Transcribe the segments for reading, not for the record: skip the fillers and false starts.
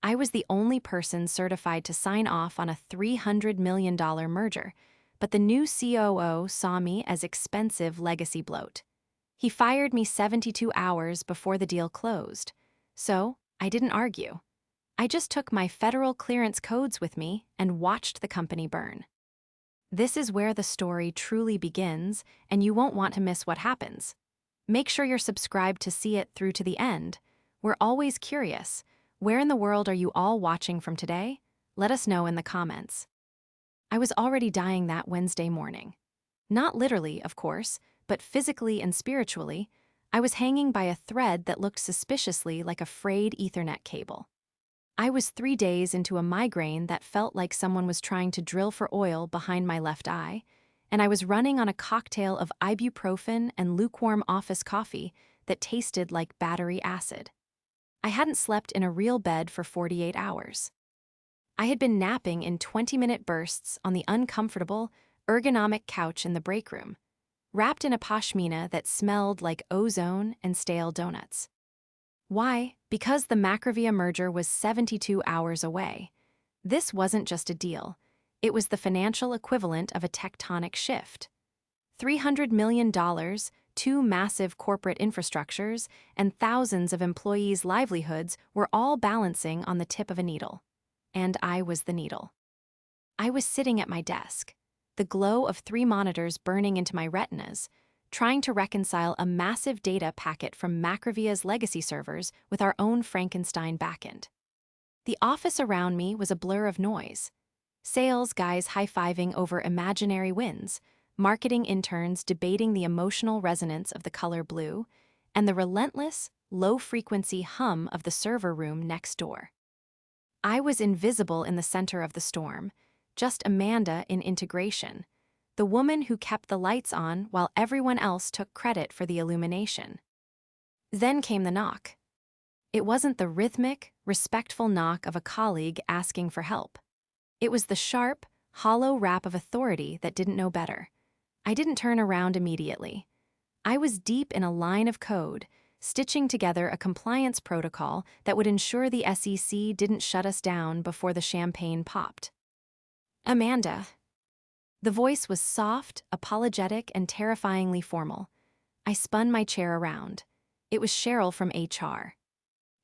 I was the only person certified to sign off on a $300 million merger, but the new COO saw me as expensive legacy bloat. He fired me 72 hours before the deal closed. So, I didn't argue. I just took my federal clearance codes with me and watched the company burn. This is where the story truly begins, and you won't want to miss what happens. Make sure you're subscribed to see it through to the end. We're always curious. Where in the world are you all watching from today? Let us know in the comments. I was already dying that Wednesday morning. Not literally, of course, but physically and spiritually. I was hanging by a thread that looked suspiciously like a frayed Ethernet cable. I was 3 days into a migraine that felt like someone was trying to drill for oil behind my left eye, and I was running on a cocktail of ibuprofen and lukewarm office coffee that tasted like battery acid. I hadn't slept in a real bed for 48 hours. I had been napping in 20-minute bursts on the uncomfortable, ergonomic couch in the break room, wrapped in a pashmina that smelled like ozone and stale donuts. Why? Because the Macrovia merger was 72 hours away. This wasn't just a deal. It was the financial equivalent of a tectonic shift. $300 million, 2 massive corporate infrastructures, and thousands of employees' livelihoods were all balancing on the tip of a needle. And I was the needle. I was sitting at my desk, the glow of 3 monitors burning into my retinas, trying to reconcile a massive data packet from Macrovia's legacy servers with our own Frankenstein backend. The office around me was a blur of noise. Sales guys high-fiving over imaginary wins, marketing interns debating the emotional resonance of the color blue, and the relentless, low-frequency hum of the server room next door. I was invisible in the center of the storm, just Amanda in integration, the woman who kept the lights on while everyone else took credit for the illumination. Then came the knock. It wasn't the rhythmic, respectful knock of a colleague asking for help. It was the sharp, hollow rap of authority that didn't know better. I didn't turn around immediately. I was deep in a line of code, stitching together a compliance protocol that would ensure the SEC didn't shut us down before the champagne popped. Amanda. The voice was soft, apologetic, and terrifyingly formal. I spun my chair around. It was Cheryl from HR.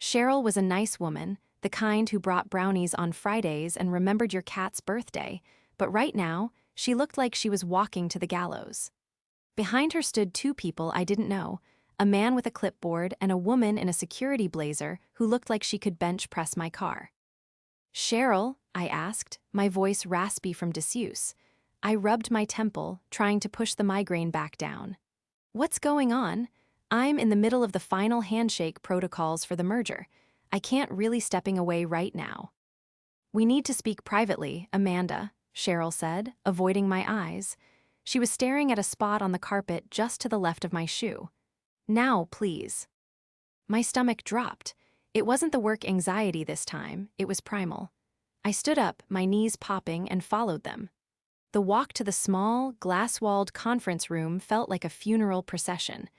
Cheryl was a nice woman, the kind who brought brownies on Fridays and remembered your cat's birthday, but right now, she looked like she was walking to the gallows. Behind her stood 2 people I didn't know, a man with a clipboard and a woman in a security blazer who looked like she could bench press my car. Cheryl, I asked, my voice raspy from disuse. I rubbed my temple, trying to push the migraine back down. What's going on? I'm in the middle of the final handshake protocols for the merger. I can't really stepping away right now. We need to speak privately, Amanda, Cheryl said, avoiding my eyes. She was staring at a spot on the carpet just to the left of my shoe. Now, please. My stomach dropped. It wasn't the work anxiety this time, it was primal. I stood up, my knees popping, and followed them. The walk to the small, glass-walled conference room felt like a funeral procession.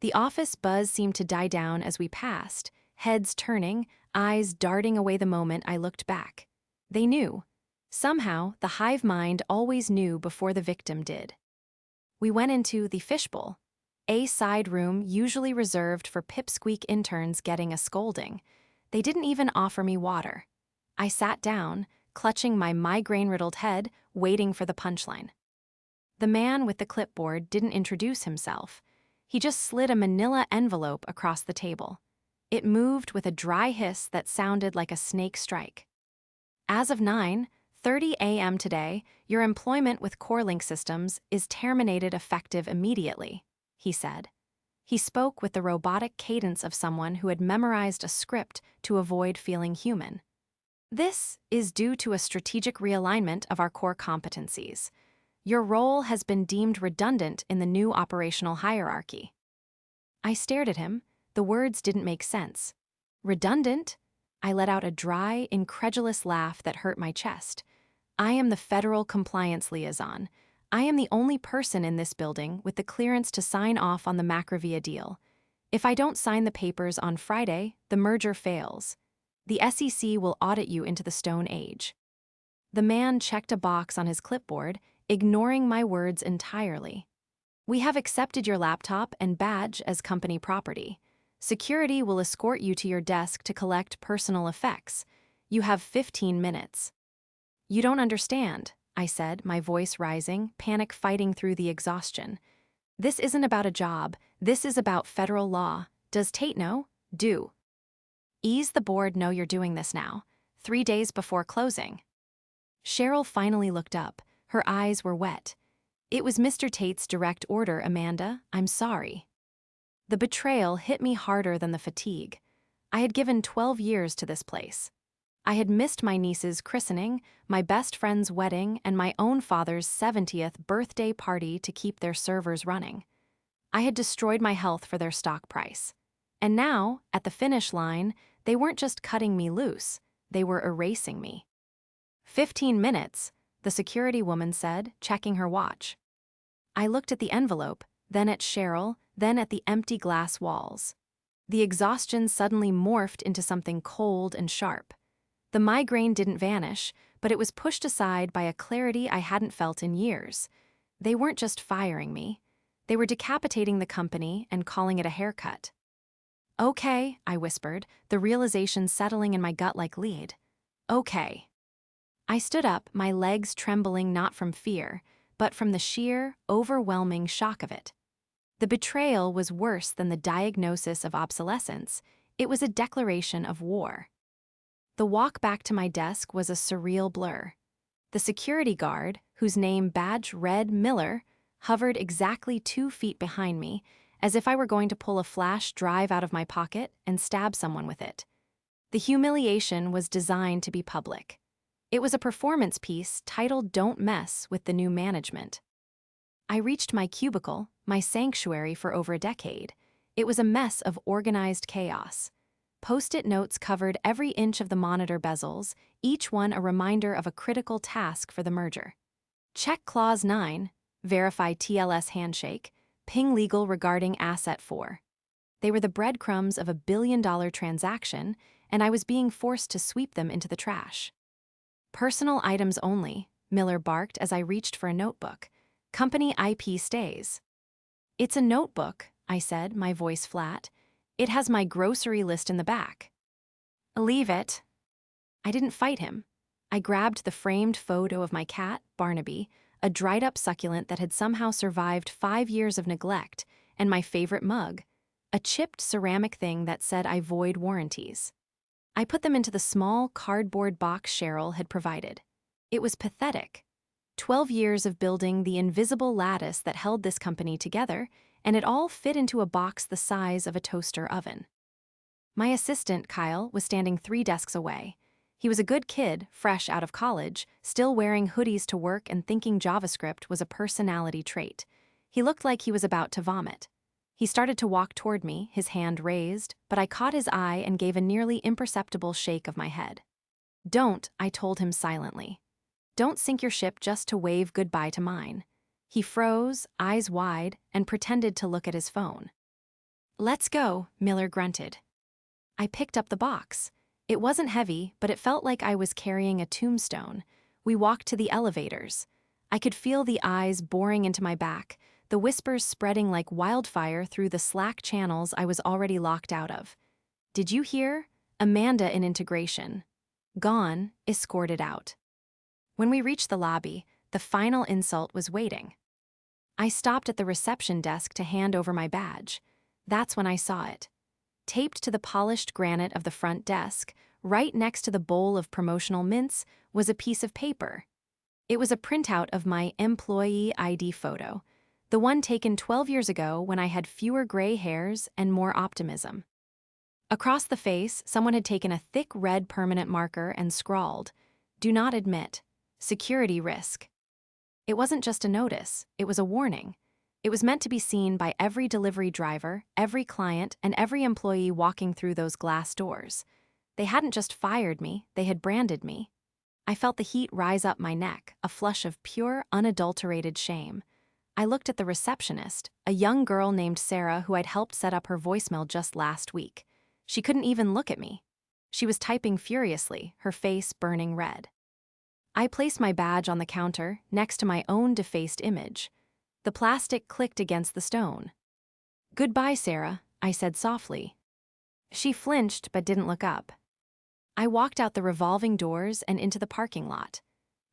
The office buzz seemed to die down as we passed, heads turning, eyes darting away the moment I looked back. They knew. Somehow, the hive mind always knew before the victim did. We went into the fishbowl, a side room usually reserved for pipsqueak interns getting a scolding. They didn't even offer me water. I sat down, clutching my migraine-riddled head, waiting for the punchline. The man with the clipboard didn't introduce himself. He just slid a manila envelope across the table. It moved with a dry hiss that sounded like a snake strike. As of 9:30 a.m. today, your employment with CoreLynx systems is terminated effective immediately, he said. He spoke with the robotic cadence of someone who had memorized a script to avoid feeling human. This is due to a strategic realignment of our core competencies. Your role has been deemed redundant in the new operational hierarchy. I stared at him. The words didn't make sense. Redundant? I let out a dry, incredulous laugh that hurt my chest. I am the federal compliance liaison. I am the only person in this building with the clearance to sign off on the Macrovia deal. If I don't sign the papers on Friday, the merger fails. The SEC will audit you into the Stone Age. The man checked a box on his clipboard, ignoring my words entirely. We have accepted your laptop and badge as company property. Security will escort you to your desk to collect personal effects. You have 15 minutes. You don't understand, I said, my voice rising, panic fighting through the exhaustion. This isn't about a job. This is about federal law. Does Tate know? Do. Ease the board know you're doing this now. 3 days before closing. Cheryl finally looked up. Her eyes were wet. It was Mr. Tate's direct order, Amanda. I'm sorry. The betrayal hit me harder than the fatigue. I had given 12 years to this place. I had missed my niece's christening, my best friend's wedding, and my own father's 70th birthday party to keep their servers running. I had destroyed my health for their stock price. And now, at the finish line, they weren't just cutting me loose, they were erasing me. 15 minutes, the security woman said, checking her watch. I looked at the envelope, then at Cheryl, then at the empty glass walls. The exhaustion suddenly morphed into something cold and sharp. The migraine didn't vanish, but it was pushed aside by a clarity I hadn't felt in years. They weren't just firing me. They were decapitating the company and calling it a haircut. Okay, I whispered, the realization settling in my gut like lead. Okay. I stood up, my legs trembling not from fear, but from the sheer, overwhelming shock of it. The betrayal was worse than the diagnosis of obsolescence. It was a declaration of war. The walk back to my desk was a surreal blur. The security guard, whose name badge read Miller, hovered exactly 2 feet behind me, as if I were going to pull a flash drive out of my pocket and stab someone with it. The humiliation was designed to be public. It was a performance piece titled "Don't Mess with the New Management." I reached my cubicle, my sanctuary for over a decade. It was a mess of organized chaos. Post-it notes covered every inch of the monitor bezels, each one a reminder of a critical task for the merger. Check Clause 9, verify TLS handshake, ping legal regarding Asset 4. They were the breadcrumbs of a billion-dollar transaction, and I was being forced to sweep them into the trash. Personal items only, Miller barked as I reached for a notebook. Company IP stays. It's a notebook, I said, my voice flat. It has my grocery list in the back. Leave it. I didn't fight him. I grabbed the framed photo of my cat, Barnaby, a dried-up succulent that had somehow survived 5 years of neglect, and my favorite mug, a chipped ceramic thing that said I void warranties. I put them into the small cardboard box Cheryl had provided. It was pathetic. 12 years of building the invisible lattice that held this company together, and it all fit into a box the size of a toaster oven. My assistant, Kyle, was standing 3 desks away. He was a good kid, fresh out of college, still wearing hoodies to work and thinking JavaScript was a personality trait. He looked like he was about to vomit. He started to walk toward me, his hand raised, but I caught his eye and gave a nearly imperceptible shake of my head. Don't, I told him silently. Don't sink your ship just to wave goodbye to mine. He froze, eyes wide, and pretended to look at his phone. Let's go, Miller grunted. I picked up the box. It wasn't heavy, but it felt like I was carrying a tombstone. We walked to the elevators. I could feel the eyes boring into my back, the whispers spreading like wildfire through the Slack channels I was already locked out of. Did you hear? Amanda in integration. Gone, escorted out. When we reached the lobby, the final insult was waiting. I stopped at the reception desk to hand over my badge. That's when I saw it. Taped to the polished granite of the front desk, right next to the bowl of promotional mints, was a piece of paper. It was a printout of my employee ID photo, the one taken 12 years ago when I had fewer gray hairs and more optimism. Across the face, someone had taken a thick red permanent marker and scrawled, "Do not admit. Security risk." It wasn't just a notice, it was a warning. It was meant to be seen by every delivery driver, every client, and every employee walking through those glass doors. They hadn't just fired me, they had branded me. I felt the heat rise up my neck, a flush of pure, unadulterated shame. I looked at the receptionist, a young girl named Sarah who I'd helped set up her voicemail just last week. She couldn't even look at me. She was typing furiously, her face burning red. I placed my badge on the counter, next to my own defaced image. The plastic clicked against the stone. "Goodbye, Sarah," I said softly. She flinched but didn't look up. I walked out the revolving doors and into the parking lot.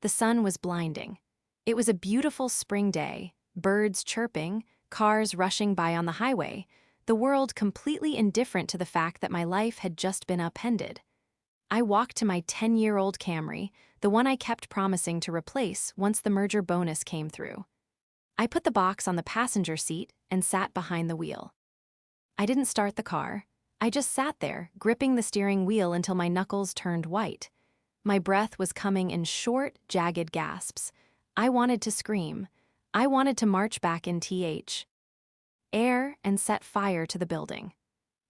The sun was blinding. It was a beautiful spring day, birds chirping, cars rushing by on the highway, the world completely indifferent to the fact that my life had just been upended. I walked to my 10-year-old Camry, the one I kept promising to replace once the merger bonus came through. I put the box on the passenger seat and sat behind the wheel. I didn't start the car. I just sat there, gripping the steering wheel until my knuckles turned white. My breath was coming in short, jagged gasps. I wanted to scream. I wanted to march back in air and set fire to the building.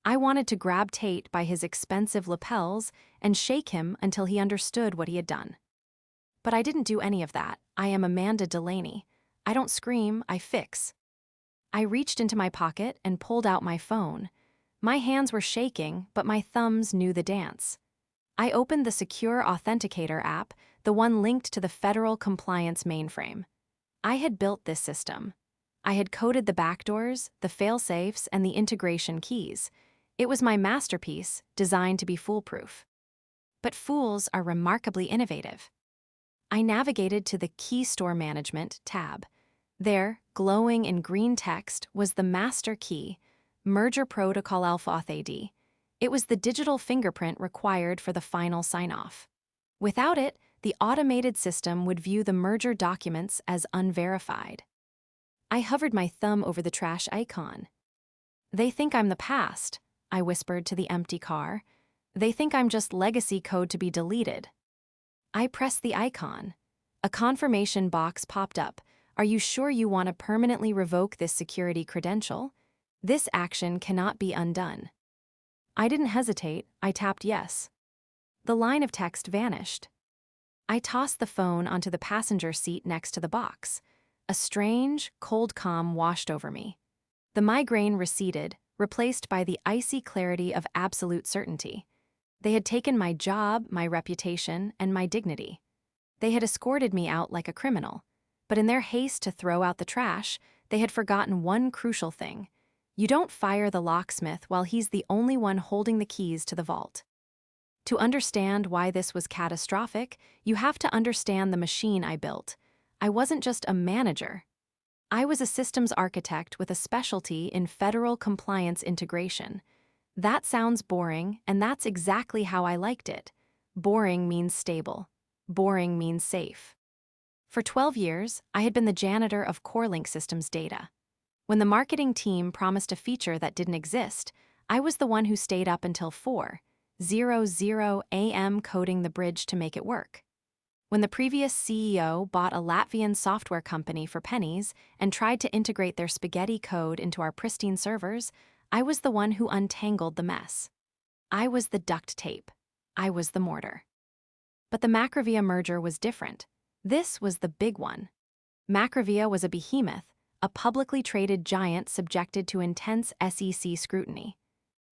I wanted to grab Tate by his expensive lapels and shake him until he understood what he had done. But I didn't do any of that. I am Amanda Delaney. I don't scream, I fix. I reached into my pocket and pulled out my phone. My hands were shaking, but my thumbs knew the dance. I opened the Secure Authenticator app, the one linked to the federal compliance mainframe. I had built this system. I had coded the backdoors, the failsafes, and the integration keys. It was my masterpiece, designed to be foolproof. But fools are remarkably innovative. I navigated to the Key Store Management tab. There, glowing in green text, was the master key, Merger Protocol Alpha Auth AD. It was the digital fingerprint required for the final sign-off. Without it, the automated system would view the merger documents as unverified. I hovered my thumb over the trash icon. "They think I'm the past," I whispered to the empty car. "They think I'm just legacy code to be deleted." I pressed the icon. A confirmation box popped up. "Are you sure you want to permanently revoke this security credential? This action cannot be undone." I didn't hesitate, I tapped yes. The line of text vanished. I tossed the phone onto the passenger seat next to the box. A strange, cold calm washed over me. The migraine receded, replaced by the icy clarity of absolute certainty. They had taken my job, my reputation, and my dignity. They had escorted me out like a criminal. But in their haste to throw out the trash, they had forgotten one crucial thing. You don't fire the locksmith while he's the only one holding the keys to the vault. To understand why this was catastrophic, you have to understand the machine I built. I wasn't just a manager. I was a systems architect with a specialty in federal compliance integration. That sounds boring, and that's exactly how I liked it. Boring means stable. Boring means safe. For 12 years, I had been the janitor of CoreLynx systems data. When the marketing team promised a feature that didn't exist, I was the one who stayed up until 4:00 a.m. coding the bridge to make it work. When the previous CEO bought a Latvian software company for pennies and tried to integrate their spaghetti code into our pristine servers, I was the one who untangled the mess. I was the duct tape. I was the mortar. But the Macrovia merger was different. This was the big one. Macrovia was a behemoth, a publicly traded giant subjected to intense SEC scrutiny.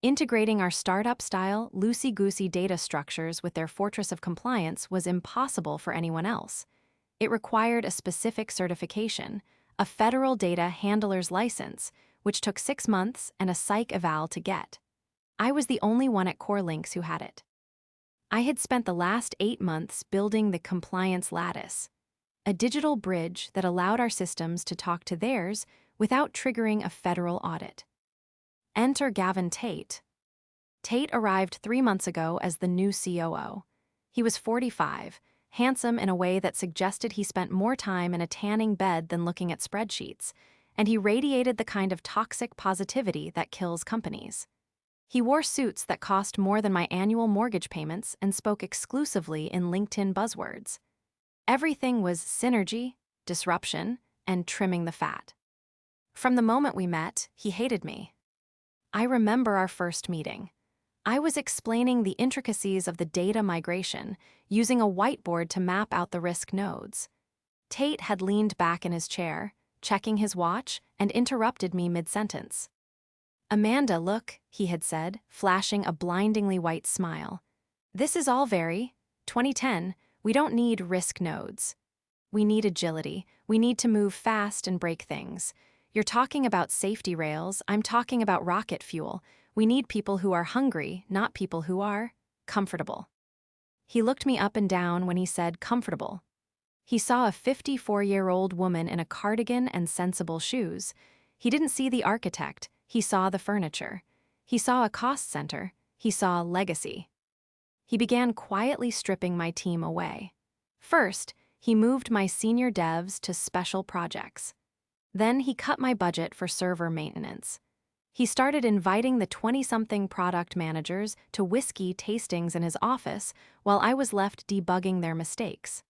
Integrating our startup-style, loosey-goosey data structures with their fortress of compliance was impossible for anyone else. It required a specific certification, a federal data handler's license, which took 6 months and a psych eval to get. I was the only one at CoreLynx who had it. I had spent the last 8 months building the compliance lattice, a digital bridge that allowed our systems to talk to theirs without triggering a federal audit. Enter Gavin Tate. Tate arrived 3 months ago as the new COO. He was 45, handsome in a way that suggested he spent more time in a tanning bed than looking at spreadsheets, and he radiated the kind of toxic positivity that kills companies. He wore suits that cost more than my annual mortgage payments and spoke exclusively in LinkedIn buzzwords. Everything was synergy, disruption, and trimming the fat. From the moment we met, he hated me. I remember our first meeting. I was explaining the intricacies of the data migration, using a whiteboard to map out the risk nodes. Tate had leaned back in his chair, checking his watch, and interrupted me mid-sentence. "Amanda, look," he had said, flashing a blindingly white smile. This is all very 2010. We don't need risk nodes. We need agility. We need to move fast and break things. You're talking about safety rails. I'm talking about rocket fuel. We need people who are hungry, not people who are comfortable. He looked me up and down when he said comfortable. He saw a 54-year-old woman in a cardigan and sensible shoes. He didn't see the architect. He saw the furniture. He saw a cost center. He saw legacy. He began quietly stripping my team away. First, he moved my senior devs to special projects. Then he cut my budget for server maintenance. He started inviting the 20-something product managers to whiskey tastings in his office while I was left debugging their mistakes.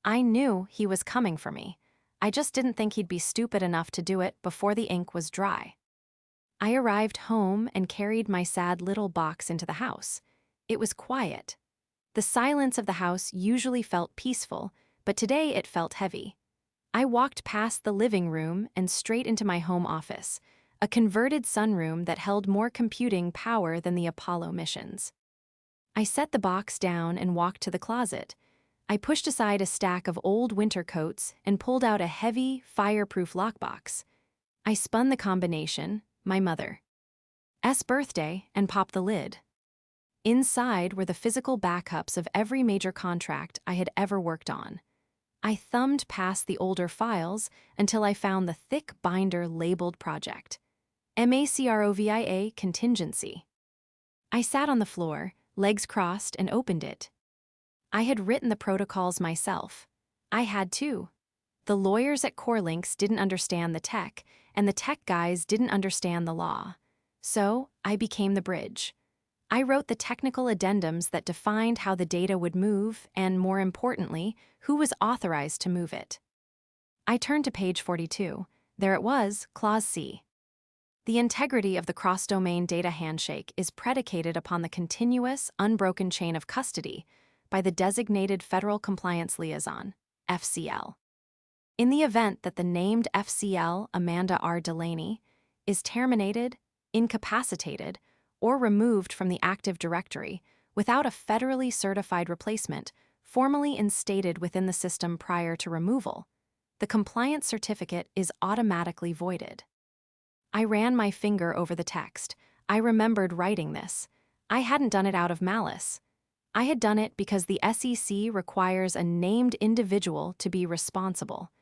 I knew he was coming for me. I just didn't think he'd be stupid enough to do it before the ink was dry. I arrived home and carried my sad little box into the house. It was quiet. The silence of the house usually felt peaceful, but today it felt heavy. I walked past the living room and straight into my home office, a converted sunroom that held more computing power than the Apollo missions. I set the box down and walked to the closet. I pushed aside a stack of old winter coats and pulled out a heavy, fireproof lockbox. I spun the combination, my mother's birthday, and popped the lid. Inside were the physical backups of every major contract I had ever worked on. I thumbed past the older files until I found the thick binder labeled Project MACROVIA Contingency. I sat on the floor, legs crossed, and opened it. I had written the protocols myself. I had too. The lawyers at CoreLynx didn't understand the tech, and the tech guys didn't understand the law. So I became the bridge. I wrote the technical addendums that defined how the data would move and, more importantly, who was authorized to move it. I turned to page 42. There it was, Clause C. The integrity of the cross-domain data handshake is predicated upon the continuous, unbroken chain of custody by the designated Federal Compliance Liaison, FCL. In the event that the named FCL, Amanda R. Delaney, is terminated, incapacitated, or removed from the Active Directory without a federally certified replacement formally instated within the system prior to removal, the compliance certificate is automatically voided. I ran my finger over the text. I remembered writing this. I hadn't done it out of malice. I had done it because the SEC requires a named individual to be responsible.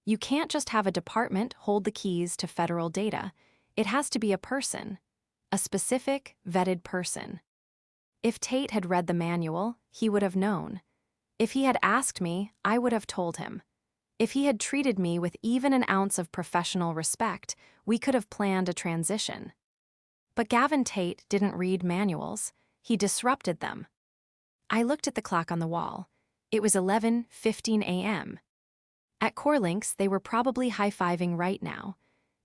You can't just have a department hold the keys to federal data. It has to be a person. A specific, vetted person. If Tate had read the manual, he would have known. If he had asked me, I would have told him. If he had treated me with even an ounce of professional respect, we could have planned a transition. But Gavin Tate didn't read manuals. He disrupted them. I looked at the clock on the wall. It was 11:15 a.m. At CoreLynx, they were probably high-fiving right now.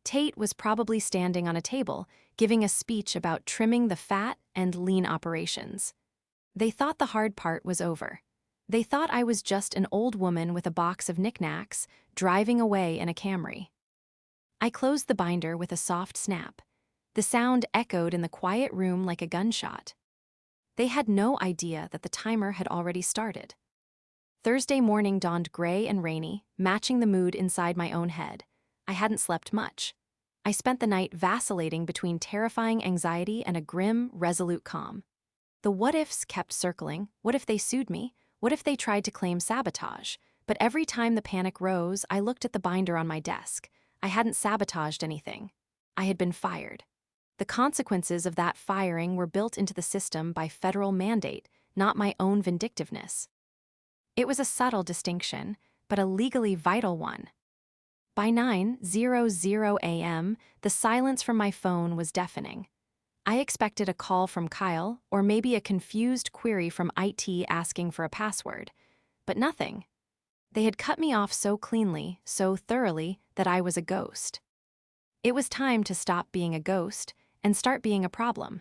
Tate was probably standing on a table, giving a speech about trimming the fat and lean operations. They thought the hard part was over. They thought I was just an old woman with a box of knickknacks, driving away in a Camry. I closed the binder with a soft snap. The sound echoed in the quiet room like a gunshot. They had no idea that the timer had already started. Thursday morning dawned gray and rainy, matching the mood inside my own head. I hadn't slept much. I spent the night vacillating between terrifying anxiety and a grim, resolute calm. The what-ifs kept circling. What if they sued me? What if they tried to claim sabotage? But every time the panic rose, I looked at the binder on my desk. I hadn't sabotaged anything. I had been fired. The consequences of that firing were built into the system by federal mandate, not my own vindictiveness. It was a subtle distinction, but a legally vital one. By 9:00 a.m., the silence from my phone was deafening. I expected a call from Kyle or maybe a confused query from IT asking for a password, but nothing. They had cut me off so cleanly, so thoroughly, that I was a ghost. It was time to stop being a ghost and start being a problem.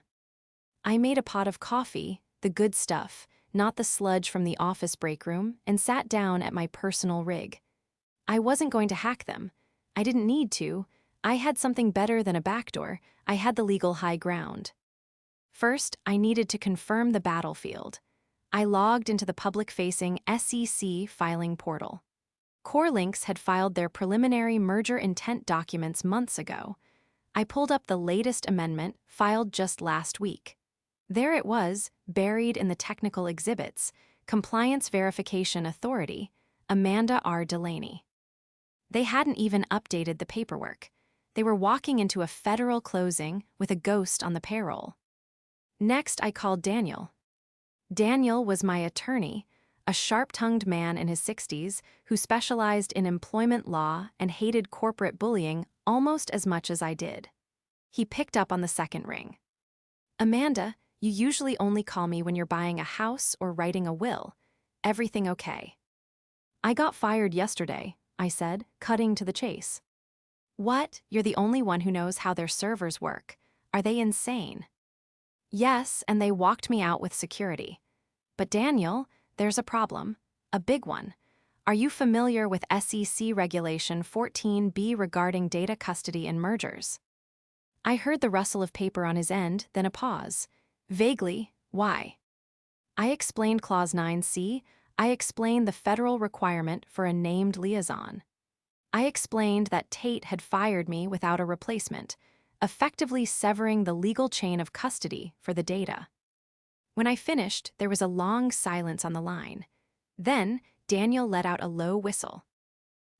I made a pot of coffee, the good stuff, not the sludge from the office break room, and sat down at my personal rig. I wasn't going to hack them. I didn't need to. I had something better than a backdoor. I had the legal high ground. First, I needed to confirm the battlefield. I logged into the public-facing SEC filing portal. CoreLynx had filed their preliminary merger intent documents months ago. I pulled up the latest amendment, filed just last week. There it was, buried in the technical exhibits, Compliance Verification Authority, Amanda R. Delaney. They hadn't even updated the paperwork. They were walking into a federal closing with a ghost on the payroll. Next, I called Daniel. Daniel was my attorney, a sharp-tongued man in his 60s who specialized in employment law and hated corporate bullying almost as much as I did. He picked up on the second ring. Amanda, you usually only call me when you're buying a house or writing a will. Everything okay? I got fired yesterday, I said, cutting to the chase. What? You're the only one who knows how their servers work. Are they insane? Yes, and they walked me out with security. But Daniel, there's a problem. A big one. Are you familiar with SEC Regulation 14B regarding data custody and mergers? I heard the rustle of paper on his end, then a pause. Vaguely, why? I explained Clause 9C. I explained the federal requirement for a named liaison. I explained that Tate had fired me without a replacement, effectively severing the legal chain of custody for the data. When I finished, there was a long silence on the line. Then, Daniel let out a low whistle.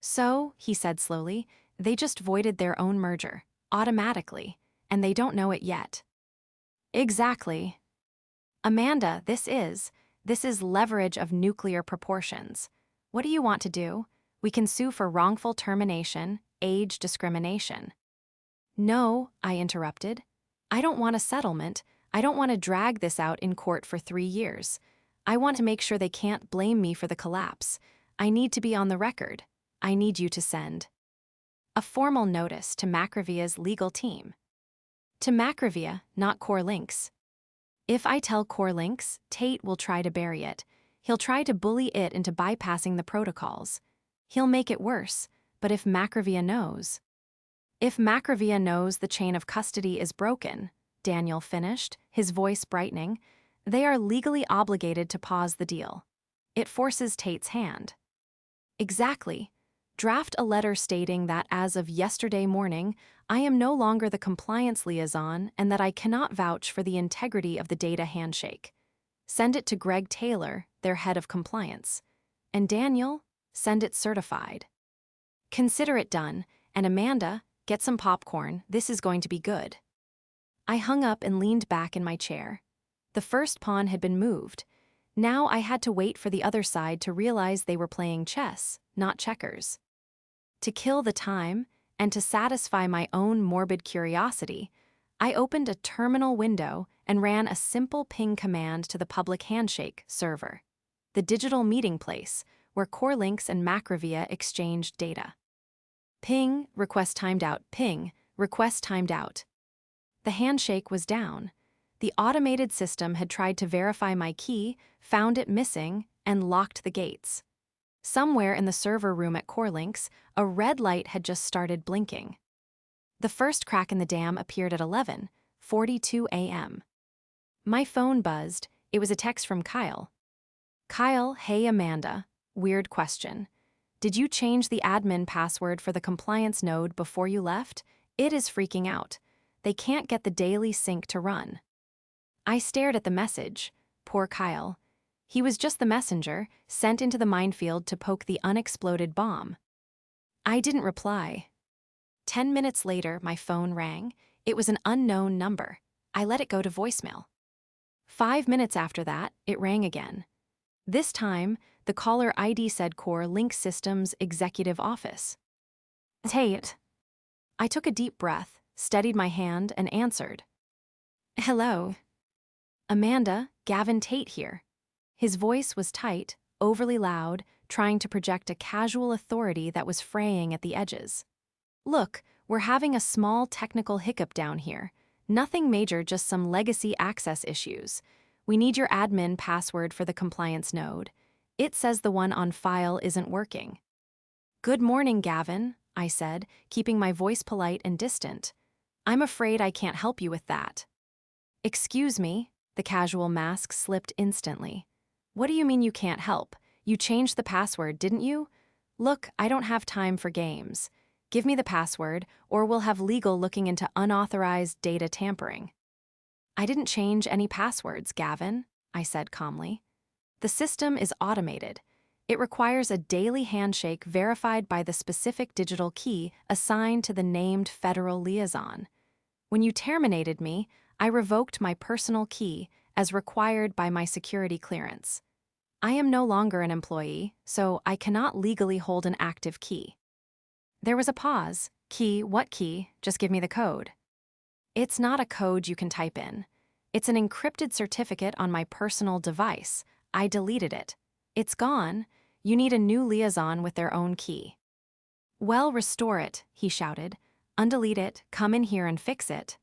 So, he said slowly, they just voided their own merger, automatically, and they don't know it yet. Exactly. Amanda, this is leverage of nuclear proportions. What do you want to do? We can sue for wrongful termination, age discrimination. No, I interrupted. I don't want a settlement. I don't want to drag this out in court for 3 years. I want to make sure they can't blame me for the collapse. I need to be on the record. I need you to send a formal notice to Macrovia's legal team. To Macrovia, not CoreLynx. If I tell CoreLynx, Tate will try to bury it. He'll try to bully it into bypassing the protocols. He'll make it worse, but if Macrovia knows... If Macrovia knows the chain of custody is broken, Daniel finished, his voice brightening, they are legally obligated to pause the deal. It forces Tate's hand. Exactly. Draft a letter stating that as of yesterday morning, I am no longer the compliance liaison and that I cannot vouch for the integrity of the data handshake. Send it to Greg Taylor, their head of compliance. And Daniel, send it certified. Consider it done, and Amanda, get some popcorn, this is going to be good. I hung up and leaned back in my chair. The first pawn had been moved. Now I had to wait for the other side to realize they were playing chess, not checkers. To kill the time, and to satisfy my own morbid curiosity, I opened a terminal window and ran a simple ping command to the public handshake server, the digital meeting place where CoreLynx and Macrovia exchanged data. Ping, request timed out, ping, request timed out. The handshake was down. The automated system had tried to verify my key, found it missing, and locked the gates. Somewhere in the server room at CoreLynx, a red light had just started blinking. The first crack in the dam appeared at 11:42 a.m. My phone buzzed. It was a text from Kyle. Kyle, hey Amanda. Weird question. Did you change the admin password for the compliance node before you left? It is freaking out. They can't get the daily sync to run. I stared at the message. Poor Kyle. He was just the messenger, sent into the minefield to poke the unexploded bomb. I didn't reply. 10 minutes later, my phone rang. It was an unknown number. I let it go to voicemail. 5 minutes after that, it rang again. This time, the caller ID said CoreLynx Systems Executive Office. Tate. I took a deep breath, steadied my hand, and answered. Hello. Amanda, Gavin Tate here. His voice was tight, overly loud, trying to project a casual authority that was fraying at the edges. Look, we're having a small technical hiccup down here. Nothing major, just some legacy access issues. We need your admin password for the compliance node. It says the one on file isn't working. Good morning, Gavin, I said, keeping my voice polite and distant. I'm afraid I can't help you with that. Excuse me, the casual mask slipped instantly. What do you mean you can't help? You changed the password, didn't you? Look, I don't have time for games. Give me the password, or we'll have legal looking into unauthorized data tampering. I didn't change any passwords, Gavin, I said calmly. The system is automated. It requires a daily handshake verified by the specific digital key assigned to the named federal liaison. When you terminated me, I revoked my personal key as required by my security clearance. I am no longer an employee, so I cannot legally hold an active key. There was a pause. Key, what key? Just give me the code. It's not a code you can type in. It's an encrypted certificate on my personal device. I deleted it. It's gone. You need a new liaison with their own key. Well, restore it, he shouted. Undelete it, come in here and fix it.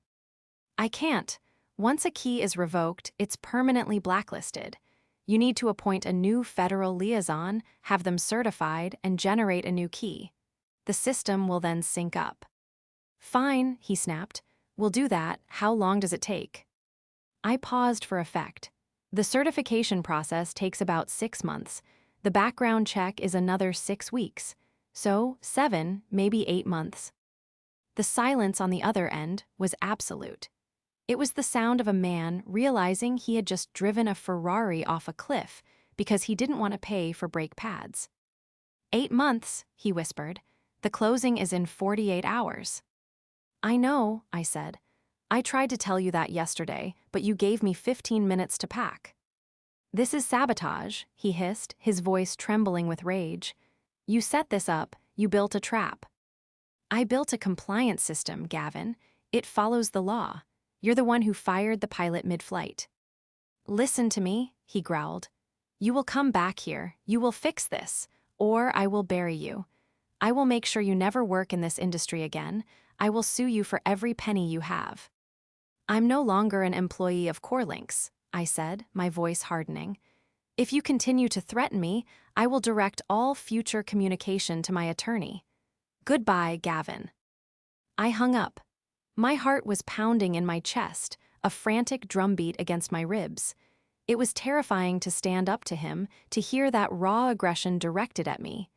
I can't. Once a key is revoked, it's permanently blacklisted. You need to appoint a new federal liaison, have them certified, and generate a new key. The system will then sync up. Fine, he snapped. We'll do that. How long does it take? I paused for effect. The certification process takes about 6 months. The background check is another 6 weeks. So 7, maybe 8 months. The silence on the other end was absolute. It was the sound of a man realizing he had just driven a Ferrari off a cliff because he didn't want to pay for brake pads. 8 months, he whispered. The closing is in 48 hours. I know, I said. I tried to tell you that yesterday, but you gave me 15 minutes to pack. This is sabotage, he hissed, his voice trembling with rage. You set this up, you built a trap. I built a compliance system, Gavin. It follows the law. You're the one who fired the pilot mid-flight. Listen to me, he growled. You will come back here, you will fix this, or I will bury you. I will make sure you never work in this industry again. I will sue you for every penny you have. I'm no longer an employee of CoreLynx, I said, my voice hardening. If you continue to threaten me, I will direct all future communication to my attorney. Goodbye, Gavin. I hung up. My heart was pounding in my chest, a frantic drumbeat against my ribs. It was terrifying to stand up to him, to hear that raw aggression directed at me.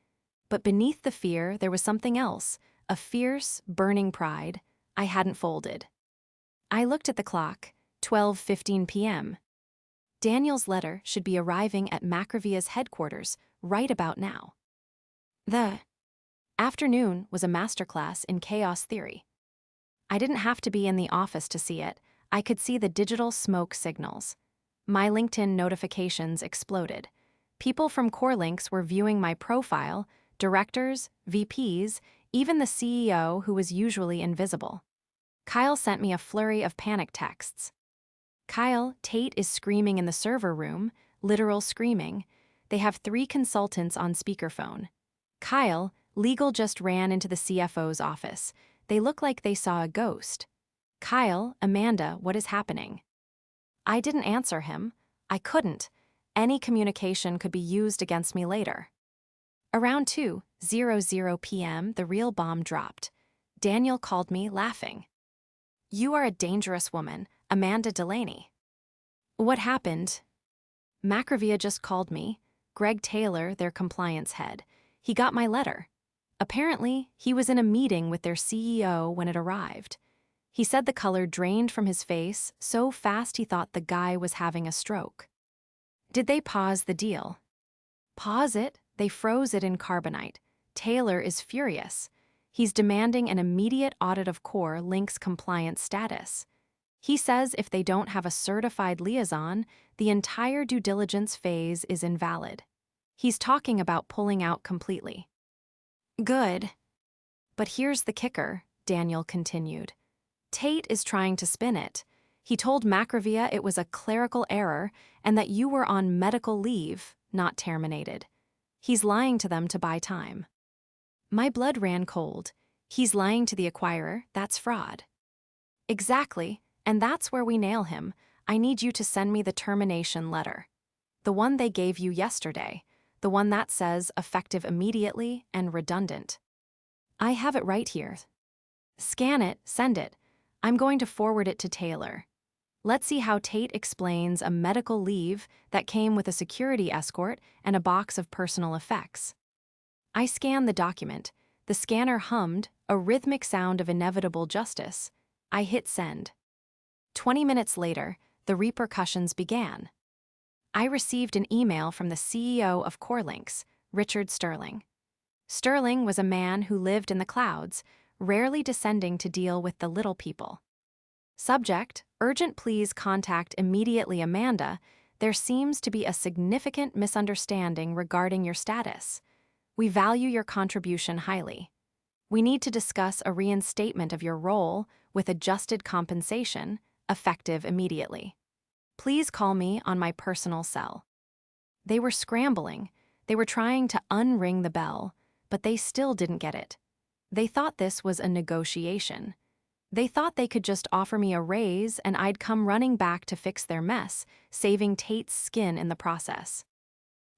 But beneath the fear, there was something else, a fierce, burning pride. I hadn't folded. I looked at the clock, 12:15 p.m. Daniel's letter should be arriving at Macrovia's headquarters right about now. The afternoon was a masterclass in chaos theory. I didn't have to be in the office to see it. I could see the digital smoke signals. My LinkedIn notifications exploded. People from CoreLynx were viewing my profile, directors, VPs, even the CEO who was usually invisible. Kyle sent me a flurry of panic texts. Kyle, Tate is screaming in the server room, literal screaming. They have 3 consultants on speakerphone. Kyle, legal just ran into the CFO's office. They look like they saw a ghost. Kyle, Amanda, what is happening? I didn't answer him. I couldn't. Any communication could be used against me later. Around 2:00 p.m., the real bomb dropped. Daniel called me, laughing. You are a dangerous woman, Amanda Delaney. What happened? Macrovia just called me. Greg Taylor, their compliance head. He got my letter. Apparently, he was in a meeting with their CEO when it arrived. He said the color drained from his face so fast he thought the guy was having a stroke. Did they pause the deal? Pause it? They froze it in carbonite. Taylor is furious. He's demanding an immediate audit of CoreLynx compliance status. He says if they don't have a certified liaison, the entire due diligence phase is invalid. He's talking about pulling out completely. Good. But here's the kicker, Daniel continued. Tate is trying to spin it. He told Macrovia it was a clerical error and that you were on medical leave, not terminated. He's lying to them to buy time. My blood ran cold. He's lying to the acquirer, that's fraud. Exactly, and that's where we nail him. I need you to send me the termination letter. The one they gave you yesterday, the one that says effective immediately and redundant. I have it right here. Scan it, send it. I'm going to forward it to Taylor. Let's see how Tate explains a medical leave that came with a security escort and a box of personal effects. I scanned the document. The scanner hummed, a rhythmic sound of inevitable justice. I hit send. 20 minutes later, the repercussions began. I received an email from the CEO of CoreLynx, Richard Sterling. Sterling was a man who lived in the clouds, rarely descending to deal with the little people. Subject: urgent, please contact immediately Amanda. There seems to be a significant misunderstanding regarding your status. We value your contribution highly. We need to discuss a reinstatement of your role with adjusted compensation, effective immediately. Please call me on my personal cell. They were scrambling. They were trying to unring the bell, but they still didn't get it. They thought this was a negotiation. They thought they could just offer me a raise and I'd come running back to fix their mess, saving Tate's skin in the process.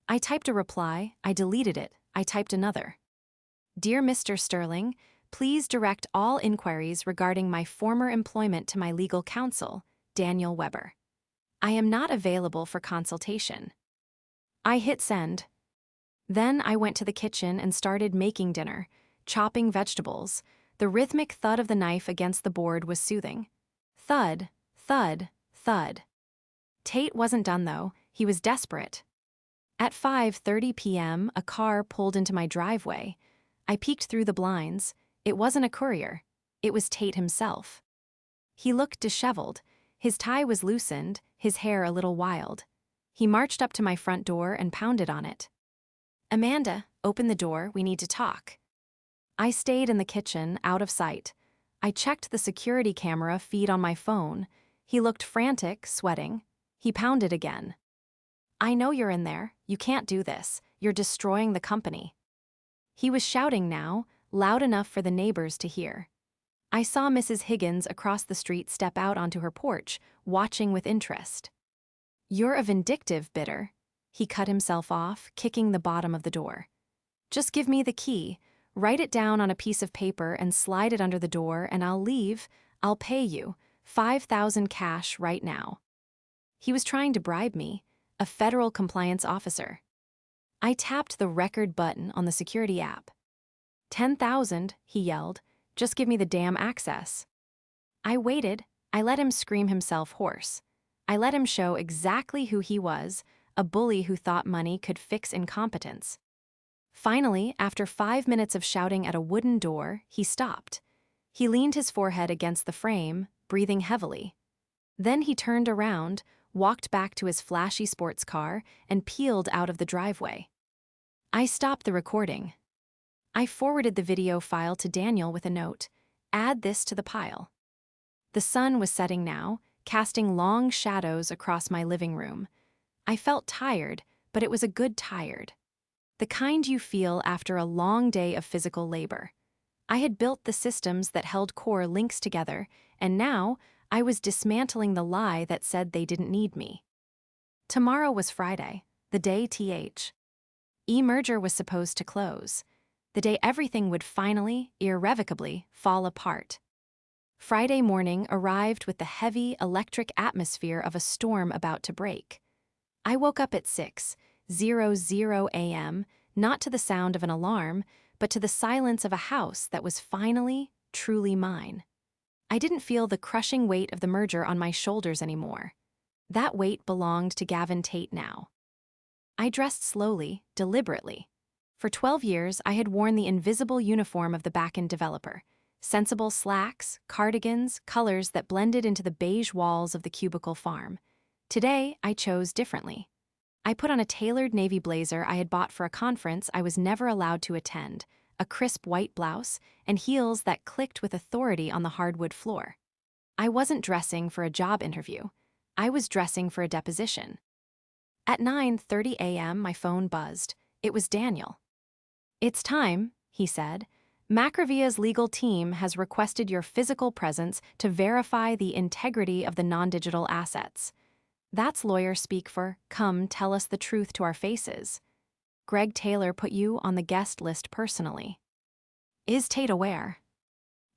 I typed a reply, I deleted it, I typed another. Dear Mr. Sterling, please direct all inquiries regarding my former employment to my legal counsel, Daniel Weber. I am not available for consultation. I hit send. Then I went to the kitchen and started making dinner, chopping vegetables. The rhythmic thud of the knife against the board was soothing. Thud, thud, thud. Tate wasn't done though, he was desperate. At 5:30 p.m., a car pulled into my driveway. I peeked through the blinds. It wasn't a courier. It was Tate himself. He looked disheveled. His tie was loosened, his hair a little wild. He marched up to my front door and pounded on it. Amanda, open the door, we need to talk. I stayed in the kitchen, out of sight. I checked the security camera feed on my phone. He looked frantic, sweating. He pounded again. I know you're in there. You can't do this. You're destroying the company. He was shouting now, loud enough for the neighbors to hear. I saw Mrs. Higgins across the street step out onto her porch, watching with interest. You're a vindictive bidder. He cut himself off, kicking the bottom of the door. Just give me the key. Write it down on a piece of paper and slide it under the door and I'll leave. I'll pay you. $5,000 cash right now. He was trying to bribe me, a federal compliance officer. I tapped the record button on the security app. 10,000, he yelled. Just give me the damn access. I waited. I let him scream himself hoarse. I let him show exactly who he was, a bully who thought money could fix incompetence. Finally, after 5 minutes of shouting at a wooden door, he stopped. He leaned his forehead against the frame, breathing heavily. Then he turned around, walked back to his flashy sports car, and peeled out of the driveway. I stopped the recording. I forwarded the video file to Daniel with a note. Add this to the pile. The sun was setting now, casting long shadows across my living room. I felt tired, but it was a good tired. The kind you feel after a long day of physical labor. I had built the systems that held CoreLynx together, and now I was dismantling the lie that said they didn't need me. Tomorrow was Friday, the day merger was supposed to close, the day everything would finally, irrevocably, fall apart. Friday morning arrived with the heavy, electric atmosphere of a storm about to break. I woke up at 6:00 a.m., not to the sound of an alarm, but to the silence of a house that was finally, truly mine. I didn't feel the crushing weight of the merger on my shoulders anymore. That weight belonged to Gavin Tate now. I dressed slowly, deliberately. For 12 years, I had worn the invisible uniform of the backend developer. Sensible slacks, cardigans, colors that blended into the beige walls of the cubicle farm. Today, I chose differently. I put on a tailored navy blazer I had bought for a conference I was never allowed to attend, a crisp white blouse, and heels that clicked with authority on the hardwood floor. I wasn't dressing for a job interview. I was dressing for a deposition. At 9:30 a.m., my phone buzzed. It was Daniel. It's time, he said. Macrovia's legal team has requested your physical presence to verify the integrity of the non-digital assets. That's lawyer speak for, come tell us the truth to our faces. Greg Taylor put you on the guest list personally. Is Tate aware?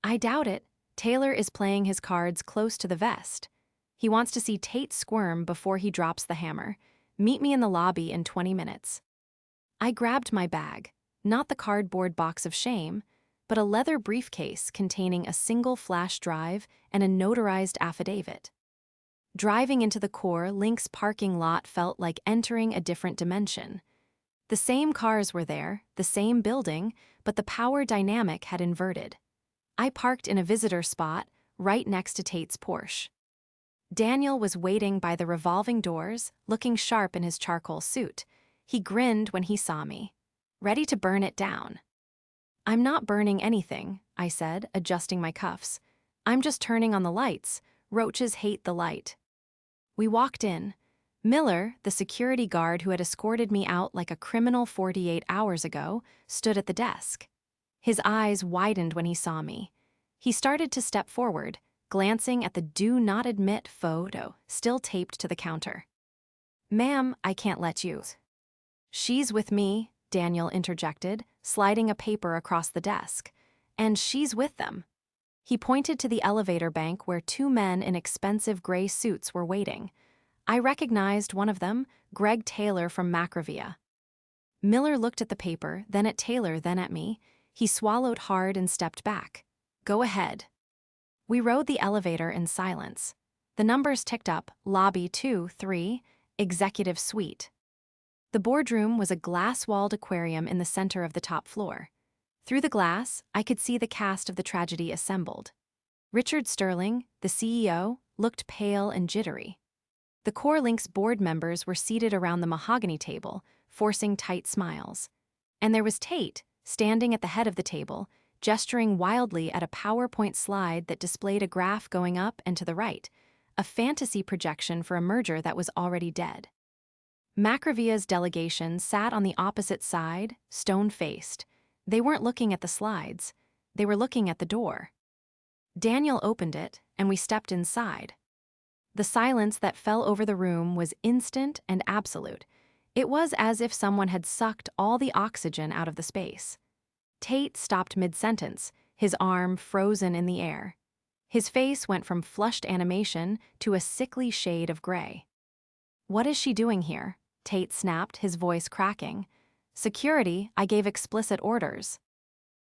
I doubt it. Taylor is playing his cards close to the vest. He wants to see Tate squirm before he drops the hammer. Meet me in the lobby in 20 minutes. I grabbed my bag, not the cardboard box of shame, but a leather briefcase containing a single flash drive and a notarized affidavit. Driving into the CoreLynx parking lot felt like entering a different dimension. The same cars were there, the same building, but the power dynamic had inverted. I parked in a visitor spot, right next to Tate's Porsche. Daniel was waiting by the revolving doors, looking sharp in his charcoal suit. He grinned when he saw me, ready to burn it down. "I'm not burning anything," I said, adjusting my cuffs. "I'm just turning on the lights. Roaches hate the light." We walked in. Miller, the security guard who had escorted me out like a criminal 48 hours ago, stood at the desk. His eyes widened when he saw me. He started to step forward, glancing at the "Do Not Admit" photo still taped to the counter. "Ma'am, I can't let you." "She's with me," Daniel interjected, sliding a paper across the desk. "And she's with them." He pointed to the elevator bank where two men in expensive gray suits were waiting. I recognized one of them, Greg Taylor from Macrovia. Miller looked at the paper, then at Taylor, then at me. He swallowed hard and stepped back. "Go ahead." We rode the elevator in silence. The numbers ticked up: lobby 2-3, executive suite. The boardroom was a glass-walled aquarium in the center of the top floor. Through the glass, I could see the cast of the tragedy assembled. Richard Sterling, the CEO, looked pale and jittery. The CoreLynx board members were seated around the mahogany table, forcing tight smiles. And there was Tate, standing at the head of the table, gesturing wildly at a PowerPoint slide that displayed a graph going up and to the right, a fantasy projection for a merger that was already dead. Macrovia's delegation sat on the opposite side, stone-faced. They weren't looking at the slides. They were looking at the door. Daniel opened it, and we stepped inside. The silence that fell over the room was instant and absolute. It was as if someone had sucked all the oxygen out of the space. Tate stopped mid-sentence, his arm frozen in the air. His face went from flushed animation to a sickly shade of gray. "What is she doing here?" Tate snapped, his voice cracking. "Security, I gave explicit orders."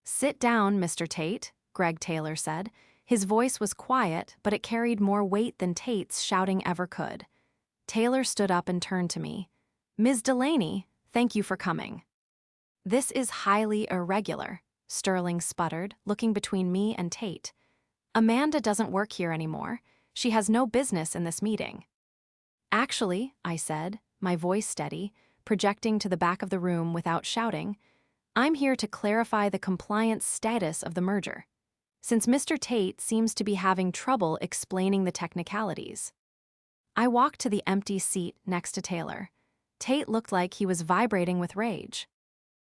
"Sit down, Mr. Tate," Greg Taylor said. His voice was quiet, but it carried more weight than Tate's shouting ever could. Taylor stood up and turned to me. "Ms. Delaney, thank you for coming." "This is highly irregular," Sterling sputtered, looking between me and Tate. "Amanda doesn't work here anymore. She has no business in this meeting." "Actually," I said, my voice steady, projecting to the back of the room without shouting, "I'm here to clarify the compliance status of the merger, since Mr. Tate seems to be having trouble explaining the technicalities." I walked to the empty seat next to Taylor. Tate looked like he was vibrating with rage.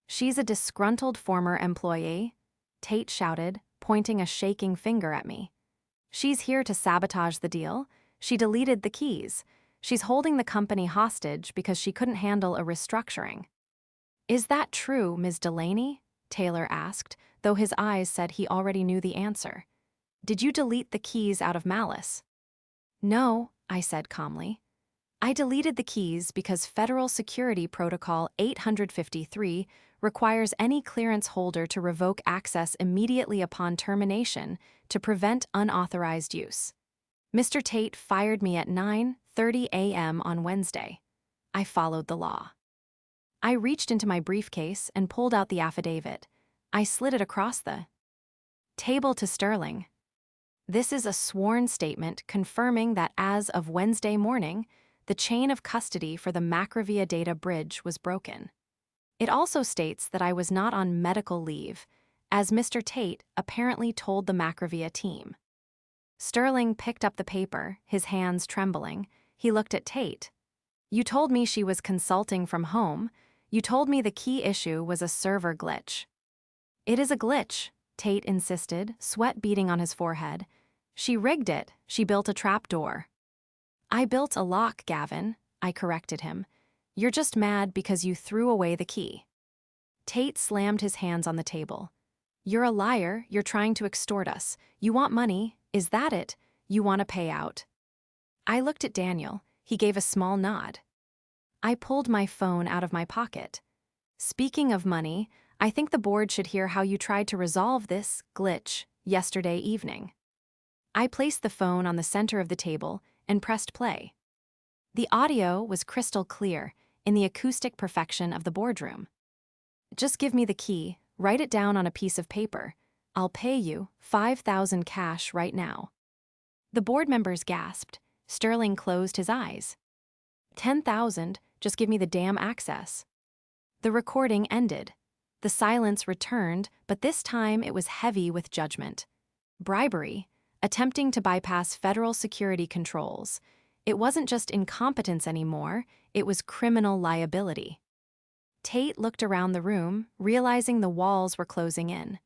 "She's a disgruntled former employee," Tate shouted, pointing a shaking finger at me. "She's here to sabotage the deal. She deleted the keys. She's holding the company hostage because she couldn't handle a restructuring." "Is that true, Ms. Delaney?" Taylor asked, though his eyes said he already knew the answer. "Did you delete the keys out of malice?" "No," I said calmly. "I deleted the keys because Federal Security Protocol 853 requires any clearance holder to revoke access immediately upon termination to prevent unauthorized use. Mr. Tate fired me at 9:30 a.m. on Wednesday. I followed the law." I reached into my briefcase and pulled out the affidavit. I slid it across the table to Sterling. "This is a sworn statement confirming that as of Wednesday morning, the chain of custody for the Macrovia data bridge was broken. It also states that I was not on medical leave, as Mr. Tate apparently told the Macrovia team." Sterling picked up the paper, his hands trembling. He looked at Tate. "You told me she was consulting from home. You told me the key issue was a server glitch." "It is a glitch," Tate insisted, sweat beading on his forehead. "She rigged it. She built a trapdoor." "I built a lock, Gavin," I corrected him. "You're just mad because you threw away the key." Tate slammed his hands on the table. "You're a liar. You're trying to extort us. You want money. Is that it? You want a payout." I looked at Daniel. He gave a small nod. I pulled my phone out of my pocket. Speaking of money, I think the board should hear how you tried to resolve this glitch yesterday evening. I placed the phone on the center of the table and pressed play. The audio was crystal clear in the acoustic perfection of the boardroom. Just give me the key, write it down on a piece of paper. I'll pay you $5,000 cash right now. The board members gasped. Sterling closed his eyes. 10,000, just give me the damn access. The recording ended. The silence returned, but this time it was heavy with judgment. Bribery, attempting to bypass federal security controls. It wasn't just incompetence anymore, it was criminal liability. Tate looked around the room, realizing the walls were closing in.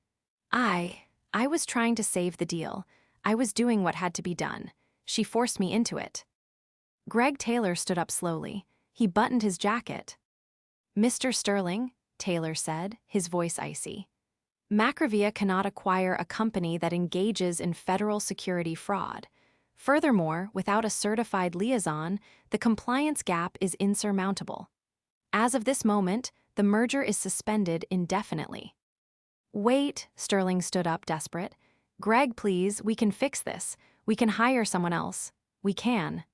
I was trying to save the deal. I was doing what had to be done. She forced me into it. Greg Taylor stood up slowly. He buttoned his jacket. Mr. Sterling, Taylor said, his voice icy. Macrovia cannot acquire a company that engages in federal security fraud. Furthermore, without a certified liaison, the compliance gap is insurmountable. As of this moment, the merger is suspended indefinitely. Wait, Sterling stood up, desperate. Greg, please, we can fix this. We can hire someone else. We can.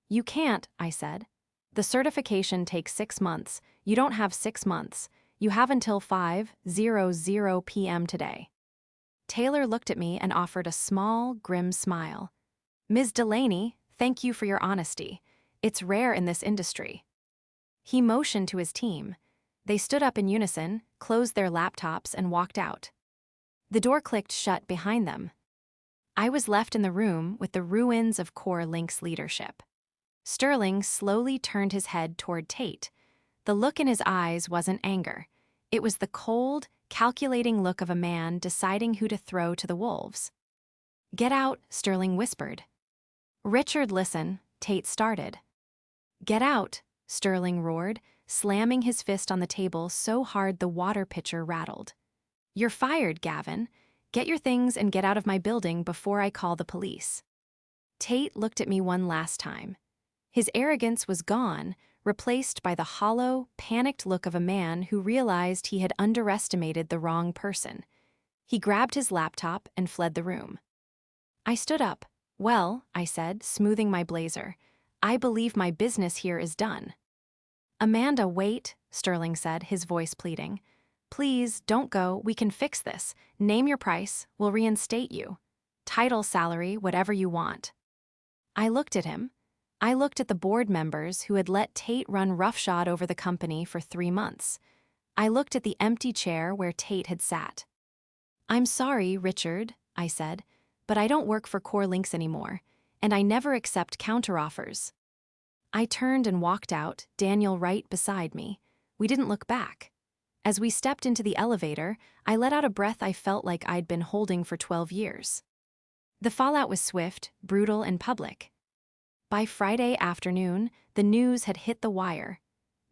You can't, I said. The certification takes 6 months. You don't have 6 months. You have until 5:00 p.m. today. Taylor looked at me and offered a small, grim smile. Ms. Delaney, thank you for your honesty. It's rare in this industry. He motioned to his team. They stood up in unison, closed their laptops, and walked out. The door clicked shut behind them. I was left in the room with the ruins of CoreLynx leadership. Sterling slowly turned his head toward Tate. The look in his eyes wasn't anger. It was the cold, calculating look of a man deciding who to throw to the wolves. Get out, Sterling whispered. Richard, listen, Tate started. Get out, Sterling roared, slamming his fist on the table so hard the water pitcher rattled. You're fired, Gavin. Get your things and get out of my building before I call the police. Tate looked at me one last time. His arrogance was gone, replaced by the hollow, panicked look of a man who realized he had underestimated the wrong person. He grabbed his laptop and fled the room. I stood up. Well, I said, smoothing my blazer, I believe my business here is done. Amanda, wait, Sterling said, his voice pleading. Please, don't go, we can fix this. Name your price, we'll reinstate you. Title, salary, whatever you want. I looked at him. I looked at the board members who had let Tate run roughshod over the company for 3 months. I looked at the empty chair where Tate had sat. I'm sorry, Richard, I said, but I don't work for CoreLynx anymore, and I never accept counteroffers. I turned and walked out, Daniel right beside me. We didn't look back. As we stepped into the elevator, I let out a breath I felt like I'd been holding for 12 years. The fallout was swift, brutal, and public. By Friday afternoon, the news had hit the wire.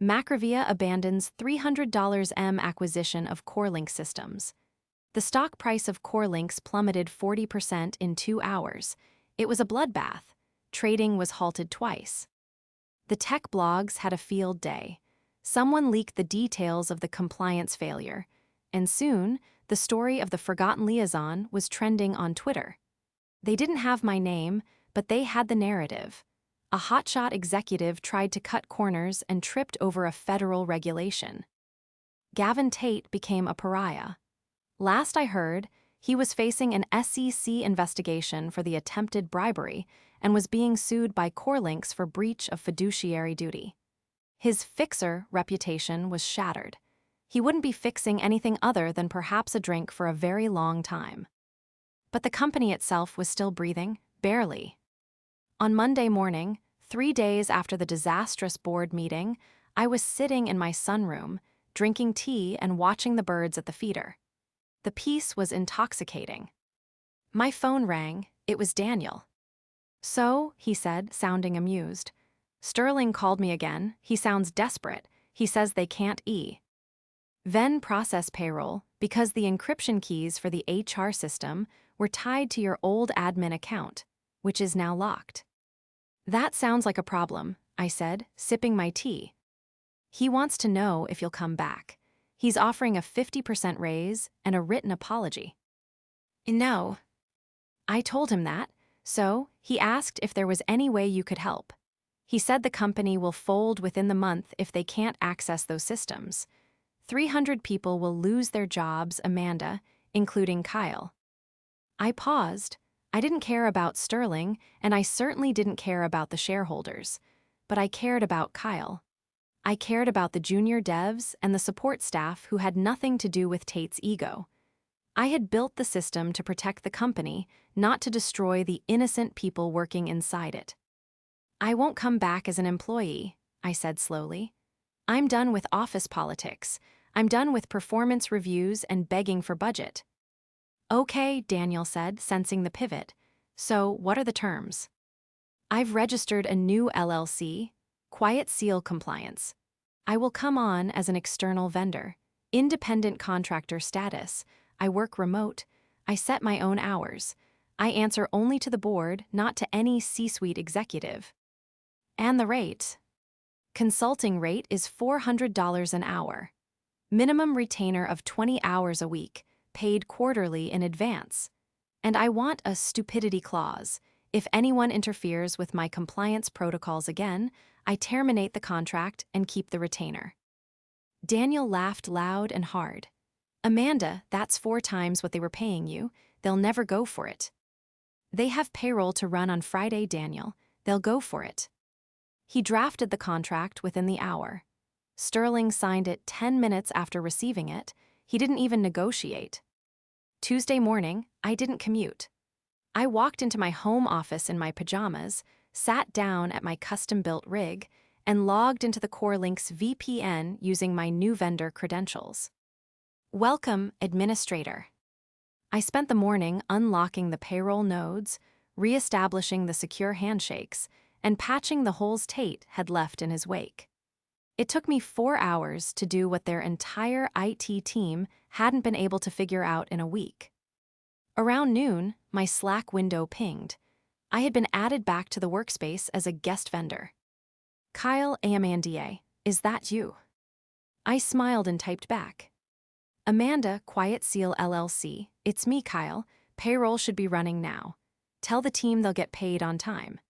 Macrovia abandons $300 M acquisition of CoreLynx systems. The stock price of CoreLynx plummeted 40% in 2 hours. It was a bloodbath. Trading was halted twice. The tech blogs had a field day. Someone leaked the details of the compliance failure, and soon, the story of the forgotten liaison was trending on Twitter. They didn't have my name, but they had the narrative. A hotshot executive tried to cut corners and tripped over a federal regulation. Gavin Tate became a pariah. Last I heard, he was facing an SEC investigation for the attempted bribery and was being sued by CoreLynx for breach of fiduciary duty. His fixer reputation was shattered. He wouldn't be fixing anything other than perhaps a drink for a very long time. But the company itself was still breathing, barely. On Monday morning, 3 days after the disastrous board meeting, I was sitting in my sunroom, drinking tea and watching the birds at the feeder. The peace was intoxicating. My phone rang. It was Daniel. So, he said, sounding amused. Sterling called me again. He sounds desperate. He says they can't Then process payroll because the encryption keys for the HR system were tied to your old admin account, which is now locked. That sounds like a problem, I said, sipping my tea. He wants to know if you'll come back. He's offering a 50% raise and a written apology. No. I told him that, so he asked if there was any way you could help. He said the company will fold within the month if they can't access those systems. 300 people will lose their jobs, Amanda, including Kyle. I paused. I didn't care about Sterling, and I certainly didn't care about the shareholders. But I cared about Kyle. I cared about the junior devs and the support staff who had nothing to do with Tate's ego. I had built the system to protect the company, not to destroy the innocent people working inside it. I won't come back as an employee, I said slowly. I'm done with office politics. I'm done with performance reviews and begging for budget. Okay, Daniel said, sensing the pivot. So, what are the terms? I've registered a new LLC, QuietSeal Compliance. I will come on as an external vendor, independent contractor status. I work remote. I set my own hours. I answer only to the board, not to any C-suite executive. And the rate? Consulting rate is $400 an hour. Minimum retainer of 20 hours a week, paid quarterly in advance. And I want a stupidity clause. If anyone interferes with my compliance protocols again, I terminate the contract and keep the retainer. Daniel laughed loud and hard. Amanda, that's 4 times what they were paying you. They'll never go for it. They have payroll to run on Friday, Daniel. They'll go for it. He drafted the contract within the hour. Sterling signed it 10 minutes after receiving it. He didn't even negotiate. Tuesday morning, I didn't commute. I walked into my home office in my pajamas, sat down at my custom-built rig, and logged into the CoreLynx VPN using my new vendor credentials. Welcome, administrator. I spent the morning unlocking the payroll nodes, re-establishing the secure handshakes, and patching the holes Tate had left in his wake. It took me 4 hours to do what their entire IT team hadn't been able to figure out in a week. Around noon, my Slack window pinged. I had been added back to the workspace as a guest vendor. Kyle Amanda, is that you? I smiled and typed back. Amanda, QuietSeal LLC, it's me, Kyle. Payroll should be running now. Tell the team they'll get paid on time.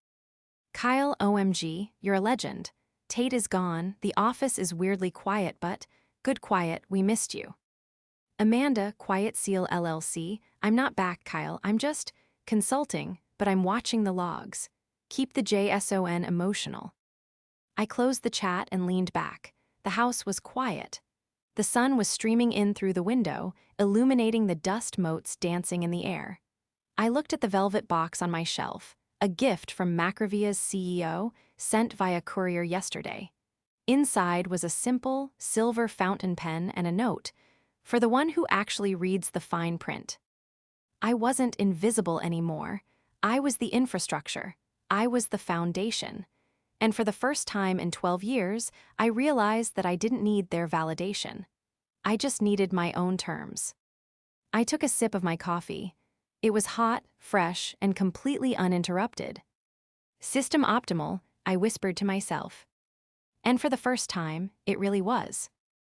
Kyle, OMG, you're a legend. Tate is gone, the office is weirdly quiet, but good quiet, we missed you. Amanda, QuietSeal LLC, I'm not back, Kyle, I'm just consulting, but I'm watching the logs. Keep the JSON emotional. I closed the chat and leaned back. The house was quiet. The sun was streaming in through the window, illuminating the dust motes dancing in the air. I looked at the velvet box on my shelf, a gift from Macrovia's CEO, sent via courier yesterday. Inside was a simple, silver fountain pen and a note, for the one who actually reads the fine print. I wasn't invisible anymore. I was the infrastructure. I was the foundation. And for the first time in 12 years, I realized that I didn't need their validation. I just needed my own terms. I took a sip of my coffee. It was hot, fresh, and completely uninterrupted. System optimal, I whispered to myself. And for the first time, it really was.